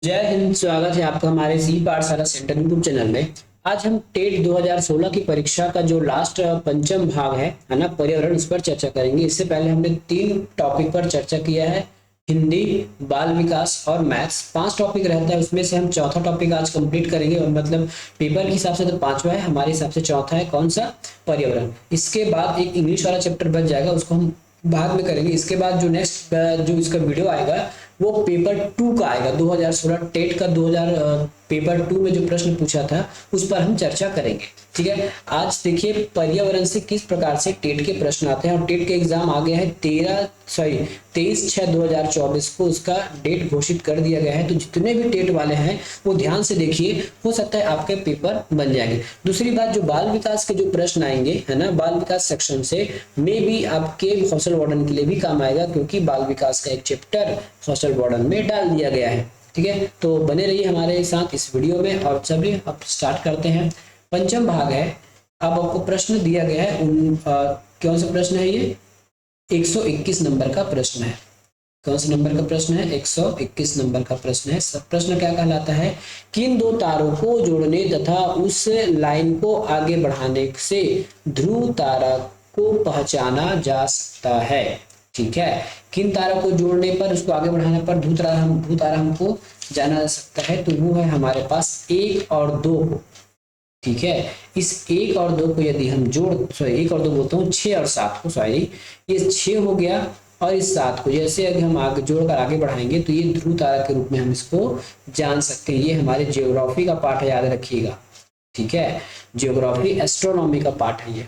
जय हिंद। स्वागत है आपका हमारे सी पाठशाला सेंटर यूट्यूब चैनल में। आज हम टेट 2016 की परीक्षा का जो लास्ट पंचम भाग है ना, पर्यावरण, उस पर चर्चा करेंगे। इससे पहले हमने 3 टॉपिक पर चर्चा किया है, हिंदी, बाल विकास और मैथ्स। 5 टॉपिक रहता है, उसमें से हम चौथा टॉपिक आज कंप्लीट करेंगे। और मतलब पेपर के हिसाब से तो 5वां है, हमारे हिसाब से चौथा है। कौन सा? पर्यावरण। इसके बाद एक इंग्लिश वाला चैप्टर बच जाएगा, उसको हम बाद में करेंगे। इसके बाद जो नेक्स्ट जो इसका वीडियो आएगा वो पेपर 2 का आएगा। 2016 टेट का 2000 पेपर 2 में जो प्रश्न पूछा था उस पर हम चर्चा करेंगे। ठीक है, आज देखिए पर्यावरण से किस प्रकार से टेट के प्रश्न आते हैं। और टेट के एग्जाम आ गया है 23/6/2024 को उसका डेट घोषित कर दिया गया है। तो जितने भी टेट वाले हैं वो ध्यान से देखिए, हो सकता है आपके पेपर बन जाएंगे। दूसरी बात, जो बाल विकास के जो प्रश्न आएंगे है ना, बाल विकास सेक्शन से में भी आपके हॉस्टल वार्डन के लिए भी काम आएगा, क्योंकि बाल विकास का एक चैप्टर हॉस्टल वार्डन में डाल दिया गया है। ठीक है, तो बने रहिए हमारे साथ इस वीडियो में। और चलिए अब स्टार्ट करते हैं। पंचम भाग है। अब आपको प्रश्न दिया गया है कौन सा प्रश्न है ये? 121 नंबर का प्रश्न है। कौन सा नंबर का प्रश्न है? 121 नंबर का प्रश्न है। सब प्रश्न क्या कहलाता है? किन दो तारों को जोड़ने तथा उस लाइन को आगे बढ़ाने से ध्रुव तारा को पहचाना जा सकता है? ठीक है, किन तारों को जोड़ने पर, उसको आगे बढ़ाने पर ध्रुव तारा हमको जाना जा सकता है? तो वो है हमारे पास 1 और 2 को। ठीक है, इस 1 और 2 को यदि हम सॉरी 1 और 2 बोलता हूँ, 6 और 7 को, सॉरी ये 6 हो गया। और इस 7 को जैसे अगर हम आगे जोड़कर आगे बढ़ाएंगे तो ये ध्रुव तारा के रूप में हम इसको जान सकते हैं। ये हमारे जियोग्राफी का पार्ट है, याद रखिएगा। ठीक है, जियोग्राफी एस्ट्रोनॉमी का पार्ट है ये।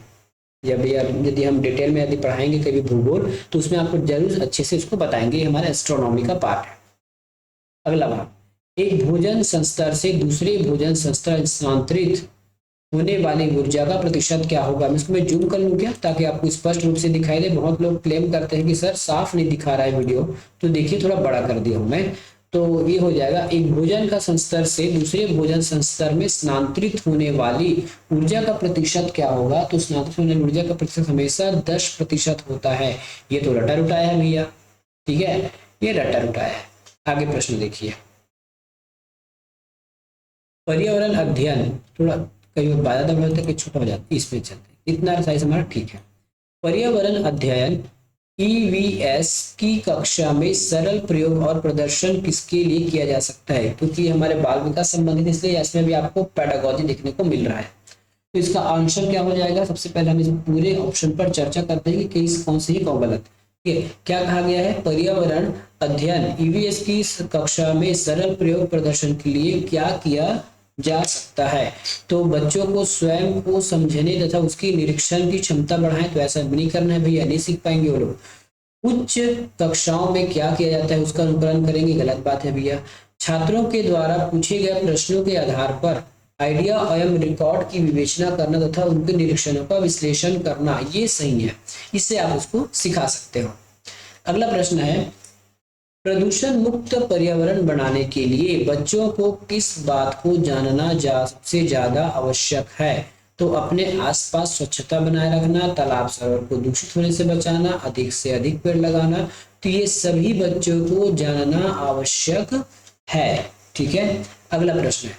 यदि हम डिटेल में यदि पढ़ाएंगे कभी भूगोल, तो उसमें आपको जरूर अच्छे से इसको बताएंगे। ये हमारे एस्ट्रोनॉमी का पार्ट है। अगला भाग, एक भोजन संस्तर से दूसरे भोजन संस्तर स्थानांतरित होने वाली ऊर्जा का प्रतिशत क्या होगा? मैं इसको जूम कर लूं क्या, ताकि आपको स्पष्ट रूप से दिखाई दे। बहुत लोग क्लेम करते हैं कि सर साफ नहीं दिखा रहा है वीडियो, तो देखिए थोड़ा बड़ा कर दिया हूं मैं। तो ये हो जाएगा, एक भोजन का संस्तर से दूसरे भोजन संस्तर में स्थानांतरित होने वाली ऊर्जा का प्रतिशत क्या होगा? तो स्थानांतरित होने वाली ऊर्जा का प्रतिशत हमेशा 10% होता है। ये तो रटा रुटाया है भैया। ठीक है, ये रटा रुटाया है। आगे प्रश्न देखिए। पर्यावरण अध्ययन, थोड़ा कई बार ज्यादा बढ़ जाता है कि छोटा हो जाता है, इसमें चलते इतना साइज हमारा ठीक है। पर्यावरण अध्ययन ईवीएस की कक्षा में सरल प्रयोग और प्रदर्शन किसके लिए किया जा सकता है? क्योंकि हमारे बाल विकास संबंधित, इसलिए इसमें भी आपको पेडागोजी देखने को मिल रहा है। तो इसका आंसर क्या हो जाएगा? सबसे पहले हम इस पूरे ऑप्शन पर चर्चा करते हैं कि कौन सी है, कौन गलत। क्या कहा गया है? पर्यावरण अध्ययन ईवीएस की कक्षा में सरल प्रयोग प्रदर्शन के लिए क्या किया जा सकता है? तो बच्चों को स्वयं को समझने तथा उसकी निरीक्षण की क्षमता बढ़ाएं। तो ऐसा भी नहीं करना है भैया, नहीं सीख पाएंगे वो लोग। उच्च कक्षाओं में क्या किया जाता है उसका अनुकरण करेंगे, गलत बात है भैया। छात्रों के द्वारा पूछे गए प्रश्नों के आधार पर आइडिया एवं रिकॉर्ड की विवेचना करना तथा उनके निरीक्षणों का विश्लेषण करना, ये सही है। इससे आप उसको सिखा सकते हो। अगला प्रश्न है, प्रदूषण मुक्त पर्यावरण बनाने के लिए बच्चों को किस बात को जानना सबसे ज्यादा आवश्यक है? तो अपने आसपास स्वच्छता बनाए रखना, तालाब सरोवर को दूषित होने से बचाना, अधिक से अधिक पेड़ लगाना। तो ये सभी बच्चों को जानना आवश्यक है। ठीक है, अगला प्रश्न है,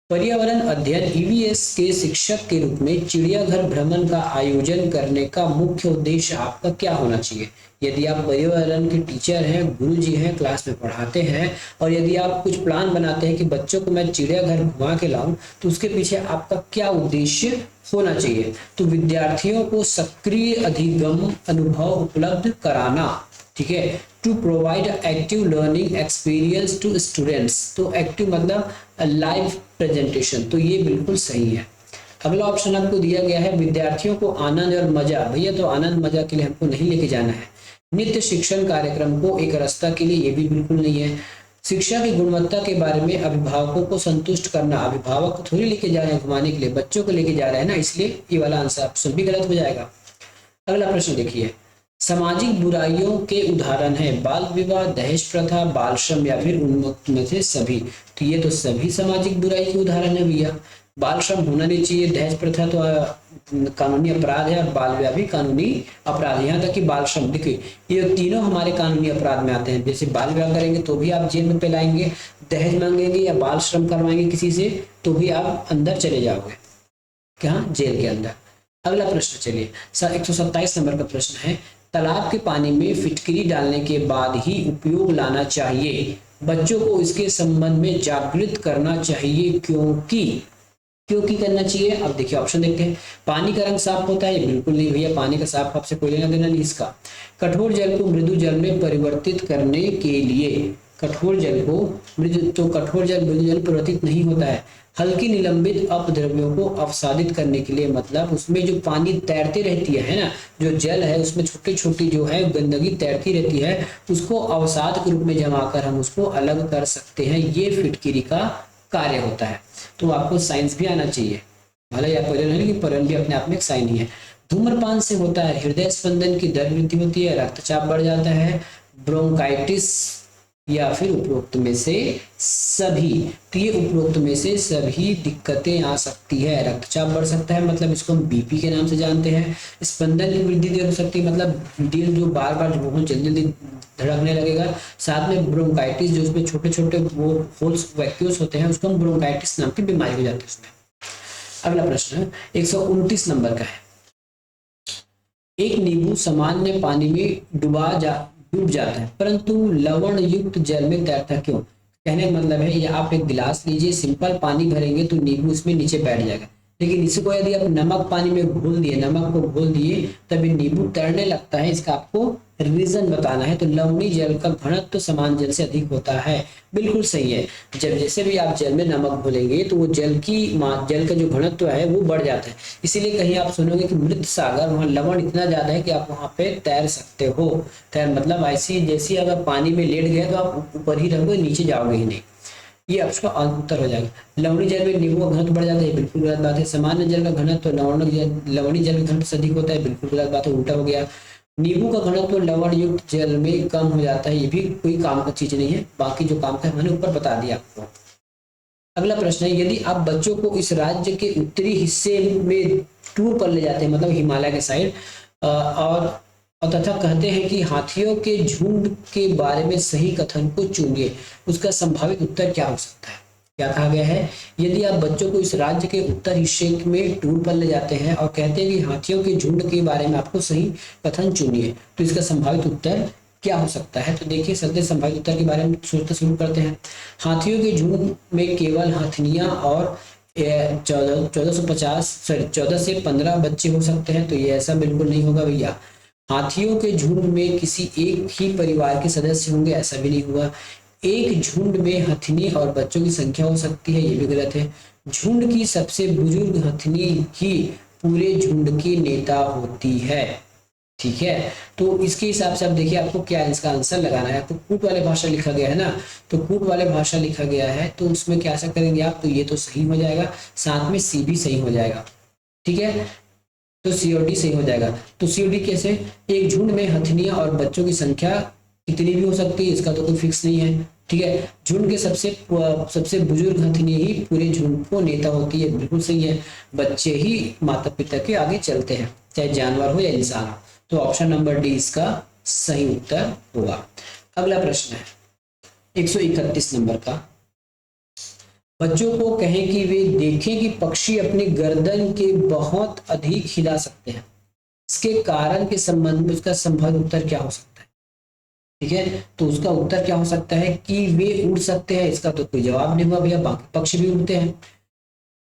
पर्यावरण अध्ययन ईवीएस के शिक्षक के रूप में चिड़ियाघर भ्रमण का आयोजन करने का मुख्य उद्देश्य आपका क्या होना चाहिए? यदि आप पर्यावरण के टीचर हैं, गुरुजी हैं, क्लास में पढ़ाते हैं, और यदि आप कुछ प्लान बनाते हैं कि बच्चों को मैं चिड़ियाघर घुमा के लाऊं, तो उसके पीछे आपका क्या उद्देश्य होना चाहिए? तो विद्यार्थियों को सक्रिय अधिगम अनुभव उपलब्ध कराना। ठीक है, to provide active learning experience to students. तो एक्टिव मतलब लाइव प्रेजेंटेशन, तो ये बिल्कुल सही है। अगला ऑप्शन आपको दिया गया है, विद्यार्थियों को आनंद और मजा। भैया तो आनंद मजा के लिए हमको नहीं लेके जाना है। नित्य शिक्षण कार्यक्रम को एक रास्ता के लिए, ये भी बिल्कुल नहीं है। शिक्षा की गुणवत्ता के बारे में अभिभावकों को संतुष्ट करना, अभिभावक को थोड़ी लेके जा रहे हैं घुमाने के लिए, बच्चों को लेके जा रहे हैं ना, इसलिए ये वाला आंसर ऑप्शन भी गलत हो जाएगा। अगला प्रश्न देखिए, सामाजिक बुराइयों के उदाहरण है बाल विवाह, दहेज प्रथा, बाल श्रम या फिर उन्मुक्त में से सभी। तो ये तो सभी सामाजिक बुराई के उदाहरण है भैया। बाल श्रम होना नहीं चाहिए, दहेज प्रथा तो कानूनी अपराध है और बाल विवाह भी कानूनी अपराध है। यहाँ तक कि बाल श्रम, देखिए ये तीनों हमारे कानूनी अपराध में आते हैं। जैसे बाल विवाह करेंगे तो भी आप जेल में पेलाएंगे, दहेज मांगेंगे या बाल श्रम करवाएंगे किसी से तो भी आप अंदर चले जाओगे, क्या, जेल के अंदर। अगला प्रश्न चलिए 127 नंबर का प्रश्न है, तालाब के पानी में फिटकरी डालने के बाद ही उपयोग लाना चाहिए, बच्चों को इसके संबंध में जागृत करना चाहिए, क्योंकि करना चाहिए। अब देखिए ऑप्शन देखते हैं। पानी का रंग साफ होता है, बिल्कुल नहीं भैया, पानी का साफ आपसे कोई लेना देना नहीं इसका। कठोर जल को मृदु जल में परिवर्तित करने के लिए, कठोर जल मृदु जल परिवर्तित नहीं होता है। हल्की निलंबित अपद्रव्यों को अवसादित करने के लिए, मतलब उसमें जो पानी तैरती रहती है ना, जो जल है उसमें छोटी छोटी जो है गंदगी तैरती रहती है, उसको अवसाद के रूप में जमा कर हम उसको अलग कर सकते हैं। ये फिटकिरी का कार्य होता है। तो आपको साइंस भी आना चाहिए, भले आप कि पर्यावरण भी अपने आप में एक साइन ही है। धूम्रपान से होता है हृदय स्पंदन की दर वृद्धि होती है, रक्तचाप बढ़ जाता है, ब्रोंकाइटिस या फिर उपरोक्त में से सभी। तो ये उपरोक्त में से सभी दिक्कतें आ सकती है। रक्तचाप बढ़ सकता है, मतलब इसको हम बीपी के नाम से जानते हैं। स्पंदन की वृद्धि देर हो सकती है, मतलब दिल जो बार बार बहुत जल्दी जल्दी धड़कने लगेगा। साथ में ब्रोंकाइटिस, जो उसमें छोटे छोटे वो होल्स वैक्यूल्स होते हैं, उसको हम ब्रोंकाइटिस नाम की बीमारी हो जाती है उसमें। अगला प्रश्न 129 नंबर का है, एक नींबू सामान्य पानी में डूब जाता है परंतु लवण युक्त जल में तैरता क्यों। कहने का मतलब है, ये आप एक गिलास लीजिए, सिंपल पानी भरेंगे तो नींबू इसमें नीचे बैठ जाएगा, लेकिन इसको यदि आप नमक पानी में घोल दिए, नमक को घोल दिए, तभी नींबू तैरने लगता है। इसका आपको रीजन बताना है। तो लवणीय जल का घनत्व तो समान जल से अधिक होता है, बिल्कुल सही है। जब जैसे भी आप जल में नमक घोलेंगे तो वो जल का जो घनत्व है वो बढ़ जाता है। इसीलिए कहीं आप सुनोगे कि मृत सागर, वहाँ लवण इतना ज्यादा है कि आप वहाँ पे तैर सकते हो। तैर मतलब ऐसी जैसी अगर पानी में लेट गए तो आप ऊपर ही रहोगे, नीचे जाओगे ही नहीं। ये आपका उत्तर हो जाएगा। लवणीय जल में नींबू का घनत्व बढ़ जाता है, बिल्कुल गलत बात है। सामान्य जल का घनत्व लवणीय जल का घनत्व से अधिक होता है, बिल्कुल गलत बात है, उल्टा हो गया। नींबू का घनत्व लवण युक्त जल में कम हो जाता है, ये भी कोई काम का चीज नहीं है। बाकी जो काम का है मैंने ऊपर बता दिया आपको। अगला प्रश्न है, यदि आप बच्चों को इस राज्य के उत्तरी हिस्से में टूर पर ले जाते हैं, मतलब हिमालय के साइड, और तथा कहते हैं कि हाथियों के झुंड के बारे में सही कथन को चुनिए, उसका संभावित उत्तर क्या हो सकता है। क्या कहा गया है, यदि आप बच्चों को इस राज्य के उत्तर हिस्से में टूर पर ले जाते हैं और कहते हैं कि हाथियों के झुंड के बारे में आपको सही कथन चुनिए, तो इसका संभावित उत्तर क्या हो सकता है। तो देखिए चलते संभावित उत्तर के बारे में सोचना शुरू करते हैं। हाथियों के झुंड में केवल हथनियां और 14 से 15 बच्चे हो सकते हैं, तो ये ऐसा बिल्कुल नहीं होगा भैया। हाथियों के झुंड में किसी एक ही परिवार के सदस्य होंगे, ऐसा भी नहीं हुआ। एक झुंड में हथनी और बच्चों की संख्या हो सकती है, ये भी गलत है। झुंड की सबसे बुजुर्ग हथनी ही पूरे झुंड की नेता होती है, ठीक है। तो इसके हिसाब से आप देखिए आपको क्या इसका आंसर लगाना है। आपको कूट वाले भाषा लिखा गया है ना, तो कूट वाले भाषा लिखा गया है, तो उसमें क्या ऐसा करेंगे आप, तो ये तो सही हो जाएगा, साथ में सी भी सही हो जाएगा, ठीक है। तो सी और डी सही हो जाएगा। तो सी और डी कैसे, एक झुंड में हथनियां और बच्चों की संख्या कितनी भी हो सकती है, इसका तो कोई फिक्स नहीं है, ठीक है। झुंड के सबसे बुजुर्ग हथनी ही पूरे झुंड को नेता होती है, बिल्कुल सही है। बच्चे ही माता पिता के आगे चलते हैं, चाहे जानवर हो या इंसान हो। तो ऑप्शन नंबर डी इसका सही उत्तर होगा। अगला प्रश्न है 131 नंबर का, बच्चों को कहें कि वे देखें कि पक्षी अपनी गर्दन के बहुत अधिक हिला सकते हैं, इसके कारण के संबंध में उसका संभावित उत्तर क्या हो सकता है, ठीक है। तो उसका उत्तर क्या हो सकता है कि वे उड़ सकते हैं, इसका तो कोई जवाब नहीं हुआ भैया, बाकी पक्षी भी उड़ते हैं।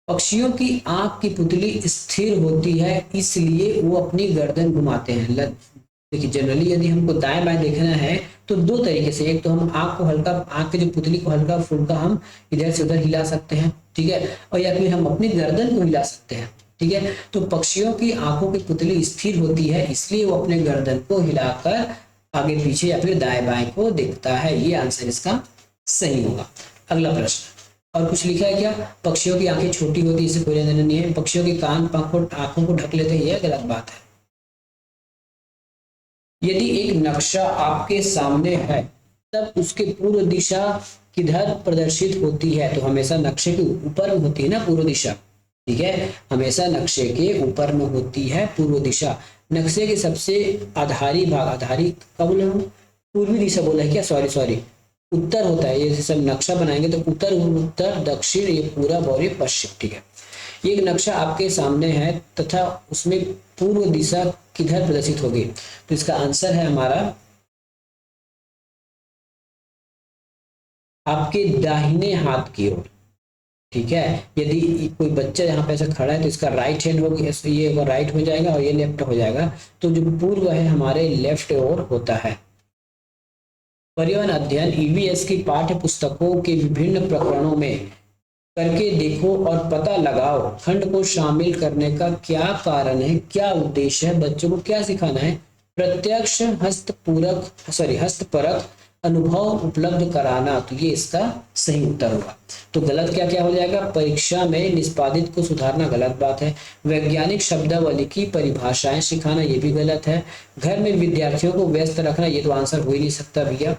पक्षियों की आंख की पुतली स्थिर होती है इसलिए वो अपनी गर्दन घुमाते हैं। देखिए जनरली यदि हमको दाएं बाएं देखना है तो दो तरीके से, एक तो हम आंख को हल्का, आंख के जो पुतली को हल्का फुल्का हम इधर से उधर हिला सकते हैं, ठीक है, और या फिर हम अपनी गर्दन को हिला सकते हैं, ठीक है। तो पक्षियों की आंखों की पुतली स्थिर होती है इसलिए वो अपने गर्दन को हिलाकर आगे पीछे या फिर दाएं बाएं को देखता है, ये आंसर इसका सही होगा। अगला प्रश्न, और कुछ लिखा है क्या, पक्षियों की आंखें छोटी होती है, इससे कोई लेना देना नहीं है। पक्षियों के कान आंखों को ढक लेते हैं, यह गलत बात है। यदि एक नक्शा आपके सामने है तब उसके पूर्व दिशा किधर प्रदर्शित होती है, तो हमेशा नक्शे के ऊपर होती है ना पूर्व दिशा, ठीक है, हमेशा नक्शे के ऊपर में होती है पूर्व दिशा। नक्शे के सबसे आधारी भाग, आधारी कब बोला हूँ, पूर्वी दिशा बोला है क्या, सॉरी सॉरी, उत्तर होता है। ये सब नक्शा बनाएंगे तो उत्तर, उत्तर, दक्षिण, ये पूरब और ये पश्चिम। ठीक है, एक नक्शा आपके सामने है तथा उसमें पूर्व दिशा किधर प्रदर्शित होगी, तो इसका आंसर है हमारा आपके दाहिने हाथ की ओर। ठीक है, यदि कोई बच्चा यहाँ पे ऐसा खड़ा है तो इसका राइट हैंड होगी, ये राइट हो जाएगा और ये लेफ्ट हो जाएगा, तो जो पूर्व है हमारे लेफ्ट ओर होता है। परिवहन अध्ययन ईवीएस की पाठ्य पुस्तकों के विभिन्न प्रकरणों में करके देखो और पता लगाओ खंड को शामिल करने का क्या कारण है, क्या उद्देश्य है, बच्चों को क्या सिखाना है। प्रत्यक्ष हस्तपरक अनुभव उपलब्ध कराना, तो ये इसका सही उत्तर होगा। तो गलत क्या क्या हो जाएगा, परीक्षा में निष्पादित को सुधारना गलत बात है। वैज्ञानिक शब्दावली की परिभाषाएं सिखाना, ये भी गलत है। घर में विद्यार्थियों को व्यस्त रखना, ये तो आंसर हो ही नहीं सकता भैया।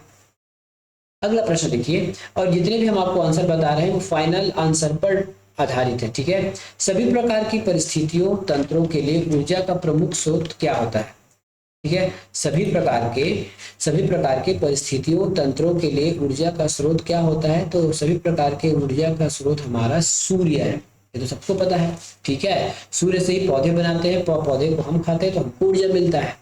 अगला प्रश्न देखिए, और जितने भी हम आपको आंसर बता रहे हैं वो फाइनल आंसर पर आधारित है। ठीक है, सभी प्रकार की परिस्थितियों तंत्रों के लिए ऊर्जा का प्रमुख स्रोत क्या होता है। ठीक है, सभी प्रकार के परिस्थितियों तंत्रों के लिए ऊर्जा का स्रोत क्या होता है, तो सभी प्रकार के ऊर्जा का स्रोत हमारा सूर्य है, ये तो सबको पता है। ठीक है, सूर्य से ही पौधे बनाते हैं, पौधे को हम खाते हैं तो हमको ऊर्जा मिलता है।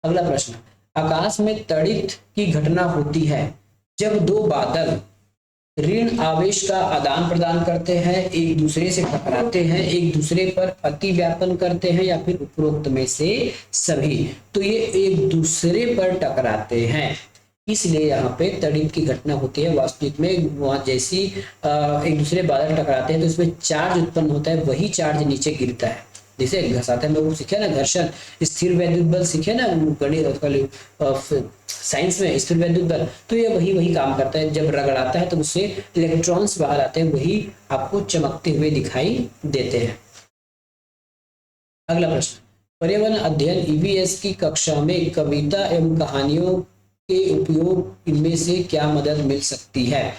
अगला प्रश्न, आकाश में तड़ित की घटना होती है जब दो बादल ऋण आवेश का आदान प्रदान करते हैं, एक दूसरे से टकराते हैं, एक दूसरे पर अति व्यापन करते हैं, या फिर उपरोक्त में से सभी। तो ये एक दूसरे पर टकराते हैं, इसलिए यहाँ पे तड़ित की घटना होती है। वास्तविक में वहां जैसी एक दूसरे बादल टकराते हैं तो इसमें चार्ज उत्पन्न होता है, वही चार्ज नीचे गिरता है। जैसे घसाते हैं, लोग सीखे ना घर्षण, स्थिर वैद्युत बल सीखे ना गणित साइंस में, स्थिर वैद्युत बल, तो ये वही काम करता है। जब रगड़ाता है तो उससे इलेक्ट्रॉन्स बाहर आते हैं, वही आपको चमकते हुए दिखाई देते हैं। अगला प्रश्न, पर्यावरण अध्ययन ईवीएस की कक्षा में कविता एवं कहानियों के उपयोग इनमें से क्या मदद मिल सकती है।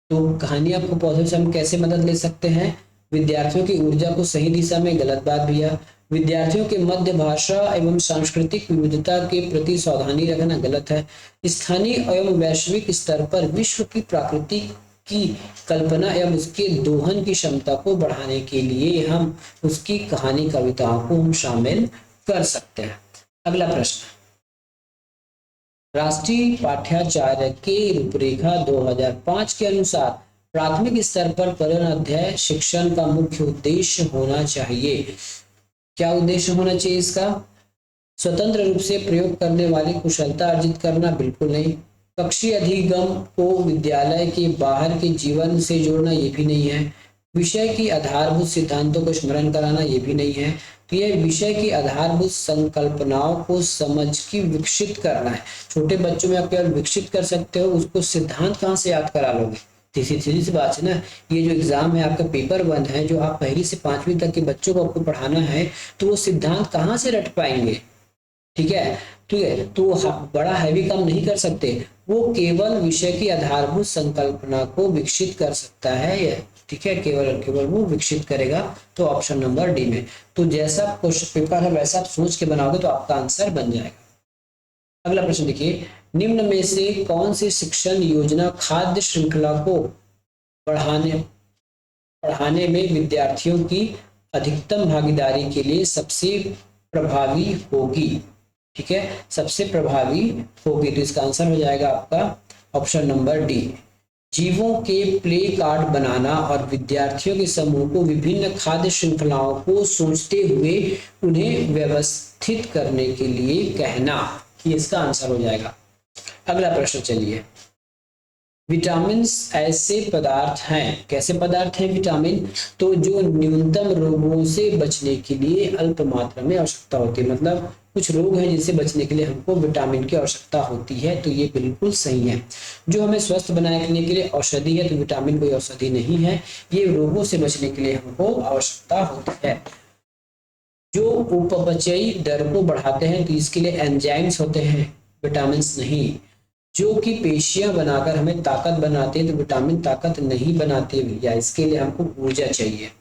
तो कहानियां को पौधे से हम कैसे मदद ले सकते हैं, विद्यार्थियों की ऊर्जा को सही दिशा में, गलत बात भैया। विद्यार्थियों के मध्य भाषा एवं सांस्कृतिक विविधता के प्रति सावधानी रखना, गलत है। स्थानीय एवं वैश्विक स्तर पर विश्व की प्रकृति की कल्पना एवं उसके दोहन की क्षमता को बढ़ाने के लिए हम उसकी कहानी कविताओं को हम शामिल कर सकते हैं। अगला प्रश्न, राष्ट्रीय पाठ्याचार्य के रूपरेखा 2005 के अनुसार प्राथमिक स्तर पर पर्यावरण अध्ययन शिक्षण का मुख्य उद्देश्य होना चाहिए। क्या उद्देश्य होना चाहिए इसका, स्वतंत्र रूप से प्रयोग करने वाली कुशलता अर्जित करना, बिल्कुल नहीं। कक्षीय अधिगम को विद्यालय के बाहर के जीवन से जोड़ना, ये भी नहीं है। विषय की आधारभूत सिद्धांतों को स्मरण कराना, ये भी नहीं है। तो यह विषय की आधारभूत संकल्पनाओं को समझ की विकसित करना है। छोटे बच्चों में आप केवल विकसित कर सकते हो, उसको सिद्धांत कहाँ से याद करा लोगे। सीधी सी बात है ना, ये जो एग्जाम है आपका पेपर 1 है, जो आप 1ली से 5वीं तक के बच्चों को आपको पढ़ाना है, तो वो सिद्धांत कहाँ से रट पाएंगे। ठीक है, तो बड़ा हैवी काम नहीं कर सकते, वो केवल विषय की आधारभूत संकल्पना को विकसित कर सकता है। ठीक है, केवल वो विकसित करेगा। तो ऑप्शन नंबर डी में, तो जैसा क्वेश्चन पेपर है वैसा आप सोच के बनाओगे तो आपका आंसर बन जाएगा। अगला प्रश्न देखिए, निम्न में से कौन सी शिक्षण योजना खाद्य श्रृंखला को बढ़ाने में विद्यार्थियों की अधिकतम भागीदारी के लिए सबसे प्रभावी होगी। ठीक है, सबसे प्रभावी होगी, तो इसका आंसर हो जाएगा आपका ऑप्शन नंबर डी। जीवों के प्ले कार्ड बनाना और विद्यार्थियों के समूह को विभिन्न खाद्य श्रृंखलाओं को सोचते हुए उन्हें व्यवस्थित करने के लिए कहना, ये इसका आंसर हो जाएगा। अगला प्रश्न चलिए, विटामिन ऐसे पदार्थ हैं, कैसे पदार्थ हैं विटामिन, तो जो न्यूनतम रोगों से बचने के लिए अल्प मात्रा में आवश्यकता होती है। मतलब कुछ रोग हैं जिनसे बचने के लिए हमको विटामिन की आवश्यकता होती है, तो ये बिल्कुल सही है। जो हमें स्वस्थ बनाए रखने के लिए औषधि है, तो विटामिन कोई औषधि नहीं है, ये रोगों से बचने के लिए हमको आवश्यकता होती है। जो उपपचयी दर को बढ़ाते हैं, तो इसके लिए एंजाइम्स होते हैं, विटामिन नहीं। जो कि पेशियां बनाकर हमें ताकत बनाते हैं, तो विटामिन ताकत नहीं बनाते भैया, इसके लिए हमको ऊर्जा चाहिए।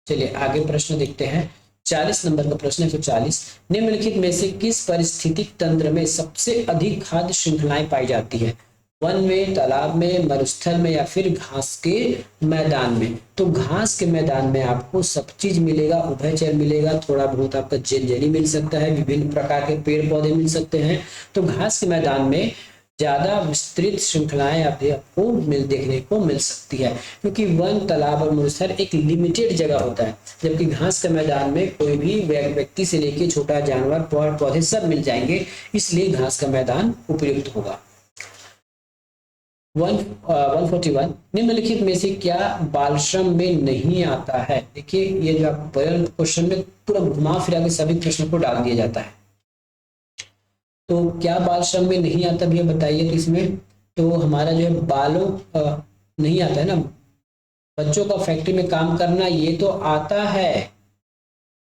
चलिए आगे प्रश्न देखते हैं। 40 नंबर का प्रश्न है। 140, निम्नलिखित में से किस पारिस्थितिक तंत्र में सबसे अधिक खाद्य श्रृंखलाएं पाई जाती है? वन में, तालाब में, मरुस्थल में या फिर घास के मैदान में? तो घास के मैदान में आपको सब चीज मिलेगा, उभयचर मिलेगा, थोड़ा बहुत आपका जली मिल सकता है, विभिन्न प्रकार के पेड़ पौधे मिल सकते हैं। तो घास के मैदान में ज्यादा विस्तृत श्रृंखलाएं आपको देखने को मिल सकती है, क्योंकि वन, तालाब और मरुस्थल एक लिमिटेड जगह होता है, जबकि घास के मैदान में कोई भी व्यक्ति से लेके छोटा जानवर, पौधे सब मिल जाएंगे, इसलिए घास का मैदान उपयुक्त होगा। 141, निम्नलिखित में से क्या बाल श्रम में नहीं आता है? देखिए ये जो क्वेश्चन में पूरा घुमा फिरा के सभी प्रश्नों को डाल दिया जाता है। तो क्या बाल श्रम में नहीं आता भैया बताइए। तो इसमें तो हमारा जो है बालों नहीं आता है ना, बच्चों का फैक्ट्री में काम करना ये तो आता है,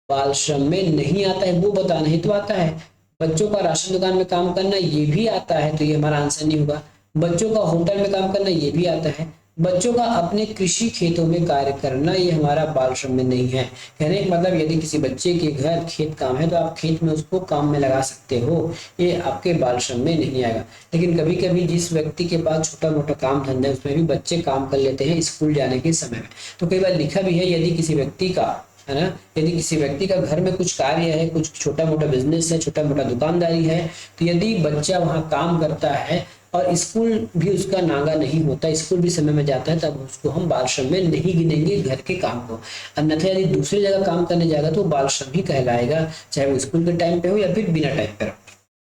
बाल श्रम में नहीं आता है वो बताना ही तो आता है। बच्चों का राशन दुकान में काम करना ये भी आता है, तो ये हमारा आंसर नहीं होगा। बच्चों का होटल में काम करना ये भी आता है। बच्चों का अपने कृषि खेतों में कार्य करना ये हमारा बाल श्रम में नहीं है। कहने का मतलब यदि किसी बच्चे के घर खेत काम है तो आप खेत में उसको काम में लगा सकते हो, ये आपके बाल श्रम में नहीं आएगा। लेकिन कभी कभी जिस व्यक्ति के पास छोटा मोटा काम धंधा है उसमें भी बच्चे काम कर लेते हैं स्कूल जाने के समय में। तो कई बार लिखा भी है यदि किसी व्यक्ति का, है ना, यदि किसी व्यक्ति का घर में कुछ कार्य है, कुछ छोटा मोटा बिजनेस है, छोटा मोटा दुकानदारी है, तो यदि बच्चा वहां काम करता है और स्कूल भी उसका नागा नहीं होता, स्कूल भी समय में जाता है, तब उसको हम बाल श्रम में नहीं गिनेंगे घर के काम को। अन्यथा यदि दूसरी जगह काम करने जाएगा तो बाल श्रम ही कहलाएगा, चाहे वो स्कूल के टाइम पे हो या फिर बिना टाइम पे हो।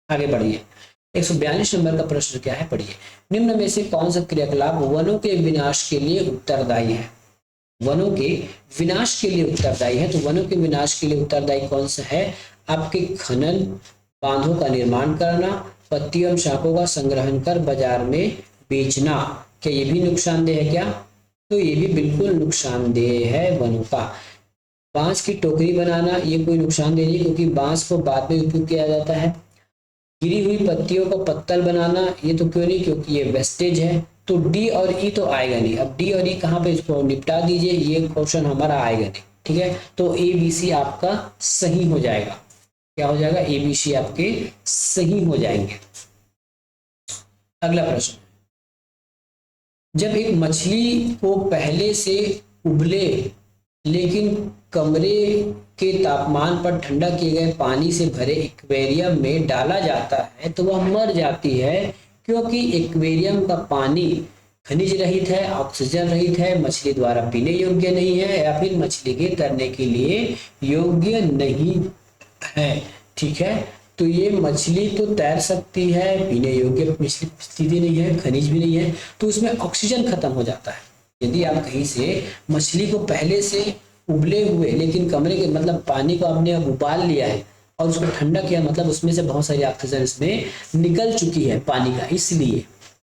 आगे बढ़िए। 142 नंबर का प्रश्न क्या है, पढ़िए। निम्न में से कौन सा क्रियाकलाप वनों के विनाश के लिए उत्तरदायी है? वनों के विनाश के लिए उत्तरदायी है। तो वनों के विनाश के लिए उत्तरदायी कौन सा है? आपके खनन, बांधों का निर्माण करना, पत्ती एवं शाखों का संग्रहण कर बाजार में बेचना। क्या ये भी नुकसानदेह है क्या? तो ये भी बिल्कुल नुकसानदेह है वनों का। बांस की टोकरी बनाना ये कोई नुकसानदेह नहीं, क्योंकि बांस को बाद में उपयोग किया जाता है। गिरी हुई पत्तियों का पत्तल बनाना ये तो क्यों नहीं, क्योंकि ये वेस्टेज है। तो डी और ई तो आएगा नहीं। अब डी और ई कहाँ पे, इसको निपटा दीजिए, ये क्वेश्चन हमारा आएगा नहीं। ठीक है, तो ए बी सी आपका सही हो जाएगा। क्या हो जाएगा? ए बी सी आपके सही हो जाएंगे। अगला प्रश्न, जब एक मछली को पहले से उबले लेकिन कमरे के तापमान पर ठंडा किए गए पानी से भरे एक्वेरियम में डाला जाता है तो वह मर जाती है, क्योंकि एक्वेरियम का पानी खनिज रहित है, ऑक्सीजन रहित है, मछली द्वारा पीने योग्य नहीं है, या फिर मछली के तैरने के लिए योग्य नहीं है। ठीक है, तो ये मछली तो तैर सकती है, पीने योग्य मछली स्थिति नहीं है, खनिज भी नहीं है, तो उसमें ऑक्सीजन खत्म हो जाता है। यदि आप कहीं से मछली को पहले से उबले हुए लेकिन कमरे के मतलब पानी को आपने अब उबाल लिया है और उसको ठंडा किया, मतलब उसमें से बहुत सारी ऑक्सीजन इसमें निकल चुकी है पानी का, इसलिए,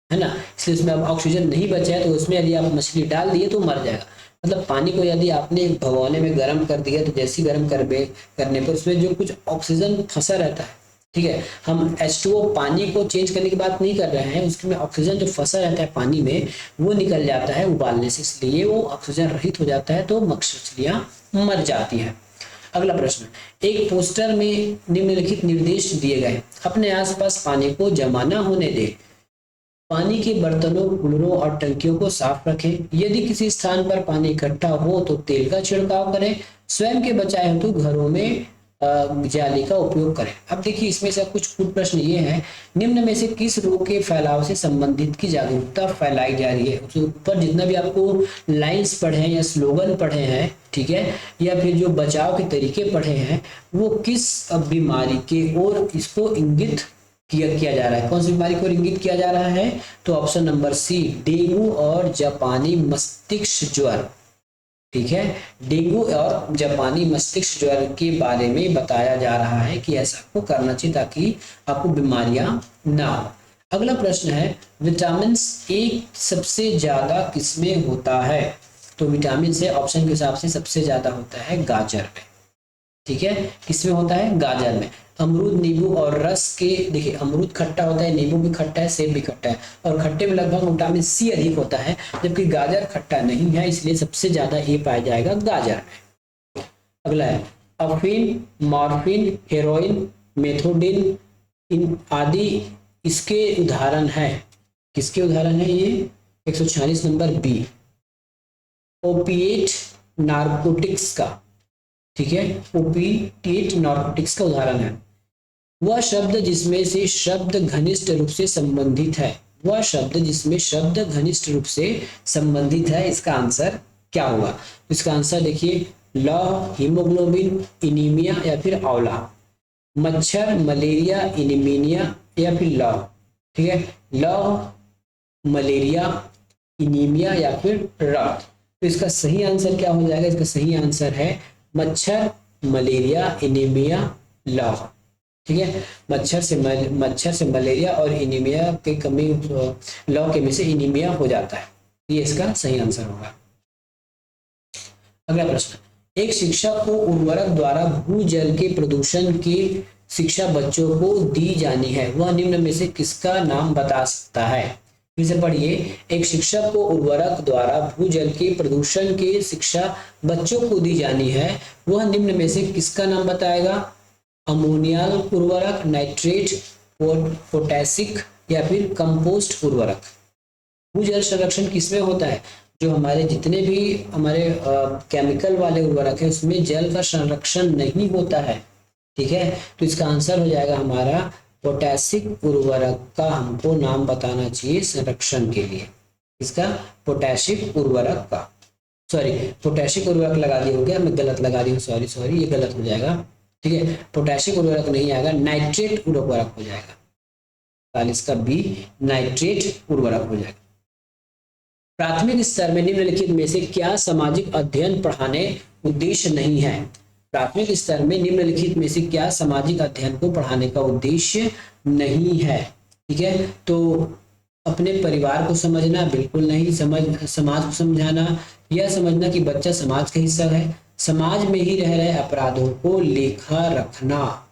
है ना, इसलिए उसमें अब ऑक्सीजन नहीं बचा है, तो उसमें यदि आप मछली डाल दिए तो मर जाएगा। मतलब पानी को यदि आपने भगोने में गर्म कर दिया तो जैसी गर्म करने पर उसमें जो कुछ ऑक्सीजन फंसा रहता है, ठीक है, हम H2O पानी को चेंज करने की बात नहीं कर रहे हैं, उसमें ऑक्सीजन जो फंसा रहता है पानी में वो निकल जाता है उबालने से, इसलिए वो ऑक्सीजन रहित हो जाता है, तो मछलियां मर जाती है। अगला प्रश्न, एक पोस्टर में निम्नलिखित निर्देश दिए गए, अपने आसपास पानी को जमा न होने दे, पानी के बर्तनों, कूलरों और टंकियों को साफ रखें, यदि किसी स्थान पर पानी इकट्ठा हो तो तेल का छिड़काव करें, स्वयं के बचाए हेतु घरों में जाली का उपयोग करें। अब देखिए इसमें से कुछ प्रश्न ये है, निम्न में से किस रोग के फैलाव से संबंधित की जागरूकता फैलाई जा रही है? उसके ऊपर जितना भी आपको लाइंस पढ़े हैं या स्लोगन पढ़े हैं, ठीक है, या फिर जो बचाव के तरीके पढ़े हैं, वो किस बीमारी के ओर इसको इंगित किया जा रहा है? कौन सी बीमारी को इंगित किया जा रहा है? तो ऑप्शन नंबर सी, डेंगू और जापानी मस्तिष्क ज्वर। ठीक है, डेंगू और जापानी मस्तिष्क ज्वर के बारे में बताया जा रहा है कि ऐसा आपको करना चाहिए ताकि आपको बीमारियां ना हो। अगला प्रश्न है, विटामिन ए सबसे ज्यादा किसमें होता है? तो विटामिन से ऑप्शन के हिसाब से सबसे ज्यादा होता है गाजर में। ठीक है, किसमें होता है? गाजर में। अमरूद, नींबू और रस के, देखिए अमरूद खट्टा होता है, नींबू भी खट्टा है, सेब भी खट्टा है, और खट्टे में लगभग विटामिन सी अधिक होता है, जबकि गाजर खट्टा नहीं है, इसलिए सबसे ज्यादा ये पाया जाएगा गाजर में। अगला है अफीन, मॉर्फिन, हेरोइन, मेथोडिन, इन आदि इसके उदाहरण है। किसके उदाहरण है ये? 146 नंबर बी, ओपिएट नार्कोटिक्स का। ठीक है, ओपिएट नार्कोटिक्स का उदाहरण है। वह शब्द जिसमें से शब्द घनिष्ठ रूप से संबंधित है, वह शब्द जिसमें शब्द घनिष्ठ रूप से संबंधित है, इसका आंसर क्या होगा? इसका आंसर देखिए, लौह, हीमोग्लोबिन, इनीमिया या फिर आंवला। मच्छर, मलेरिया, इनिमिनिया या फिर लौह। ठीक है, लौह, मलेरिया, इनीमिया या फिर रक्त। तो इसका सही आंसर क्या हो जाएगा? इसका सही आंसर है मच्छर, मलेरिया, इनीमिया, लौह। ठीक है, मच्छर से मलेरिया और इनीमिया के कमी, लौह के में से इनीमिया हो जाता है। ये इसका सही आंसर होगा। अगला प्रश्न, एक शिक्षक को उर्वरक द्वारा भूजल के प्रदूषण की शिक्षा बच्चों को दी जानी है, वह निम्न में से किसका नाम बता सकता है? फिर से पढ़िए, एक शिक्षक को उर्वरक द्वारा भूजल के प्रदूषण की शिक्षा बच्चों को दी जानी है, वह निम्न में से किसका नाम बताएगा? अमोनियल उर्वरक, नाइट्रेट, पोटैशिक या फिर कंपोस्ट उर्वरक। भूजल संरक्षण किसमें होता है? जो हमारे जितने भी हमारे केमिकल वाले उर्वरक है उसमें जल का संरक्षण नहीं होता है। ठीक है, तो इसका आंसर हो जाएगा हमारा पोटैशिक उर्वरक का हमको नाम बताना चाहिए संरक्षण के लिए। इसका पोटैशिक उर्वरक का, सॉरी पोटैशिक उर्वरक लगा दिया हो गया, मैं गलत लगा दी हूँ, सॉरी ये गलत हो जाएगा। ठीक है, पोटैशिक उर्वरक नहीं आएगा, नाइट्रेट उर्वरक हो जाएगा। 40 का बी, नाइट्रेट उर्वरक हो जाएगा। प्राथमिक स्तर में निम्नलिखित में से क्या सामाजिक अध्ययन पढ़ाने उद्देश्य नहीं है? प्राथमिक स्तर में निम्नलिखित में से क्या सामाजिक अध्ययन को पढ़ाने का उद्देश्य नहीं है? ठीक है, तो अपने परिवार को समझना बिल्कुल नहीं, समाज को समझाना, यह समझना कि बच्चा समाज का हिस्सा है, समाज में ही रह रहे अपराधों को लेखा रखना,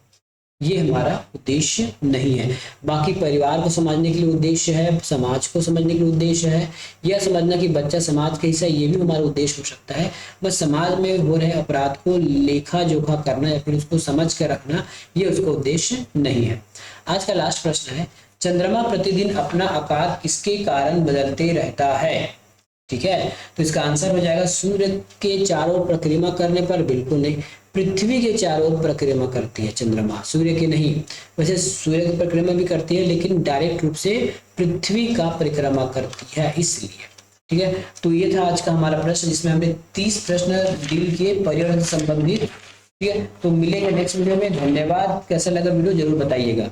ये हमारा उद्देश्य नहीं है। बाकी परिवार को समझने के लिए उद्देश्य है, समाज को समझने के लिए उद्देश्य है, यह समझना कि बच्चा समाज का हिस्सा, ये भी हमारा उद्देश्य हो सकता है। बस समाज में हो रहे अपराध को लेखा जोखा करना या फिर उसको समझ कर रखना, ये उसका उद्देश्य नहीं है। आज का लास्ट प्रश्न है, चंद्रमा प्रतिदिन अपना आकार किसके कारण बदलते रहता है? ठीक है, तो इसका आंसर हो जाएगा सूर्य के चारों ओर परिक्रमा करने पर। बिल्कुल नहीं, पृथ्वी के चारों ओर परिक्रमा करती है चंद्रमा, सूर्य के नहीं। वैसे सूर्य की परिक्रमा भी करती है लेकिन डायरेक्ट रूप से पृथ्वी का परिक्रमा करती है, इसलिए। ठीक है, तो ये था आज का हमारा प्रश्न जिसमें हमने 30 प्रश्न डील किए पर्यावरण से संबंधित। ठीक है, तो मिलेंगे नेक्स्ट वीडियो में। धन्यवाद। कैसा लगा वीडियो जरूर बताइएगा।